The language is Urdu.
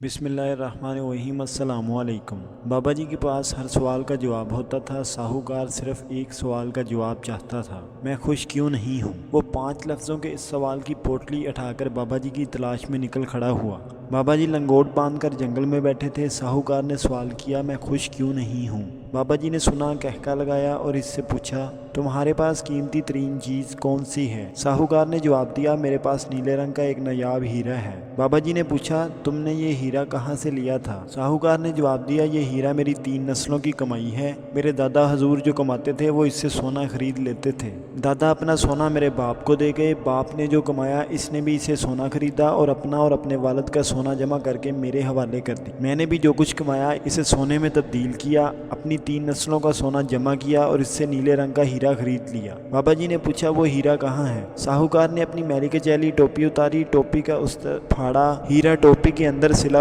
بسم اللہ الرحمن الرحیم۔ السلام علیکم۔ بابا جی کے پاس ہر سوال کا جواب ہوتا تھا، ساہوکار صرف ایک سوال کا جواب چاہتا تھا، میں خوش کیوں نہیں ہوں؟ وہ 5 لفظوں کے اس سوال کی پوٹلی اٹھا کر بابا جی کی تلاش میں نکل کھڑا ہوا۔ بابا جی لنگوٹ باندھ کر جنگل میں بیٹھے تھے۔ ساہوکار نے سوال کیا، میں خوش کیوں نہیں ہوں؟ بابا جی نے سنا، کہکا لگایا اور اس سے پوچھا، تمہارے پاس قیمتی ترین چیز کون سی ہے؟ ساہوکار نے جواب دیا، میرے پاس نیلے رنگ کا ایک نایاب ہیرا ہے۔ بابا جی نے پوچھا، تم نے یہ ہیرا کہاں سے لیا تھا؟ ساہوکار نے جواب دیا، یہ ہیرا میری 3 نسلوں کی کمائی ہے۔ میرے دادا حضور جو کماتے تھے وہ اس سے سونا خرید لیتے تھے۔ دادا اپنا سونا میرے باپ کو دے گئے، باپ نے جو کمایا اس نے بھی اسے سونا خریدا اور اپنے والد کا سونا جمع کر کے میرے حوالے کر دی۔ میں نے بھی جو کچھ کمایا اسے سونے میں تبدیل کیا، اپنی 3 نسلوں کا سونا جمع کیا اور اس سے نیلے رنگ کا ہیرا خرید لیا۔ بابا جی نے پوچھا، وہ ہیرا کہاں ہے؟ ساہوکار نے اپنی میلی کچیلی ٹوپی اتاری، ٹوپی کا اس پھاڑا، ہیرا ٹوپی کے اندر سلا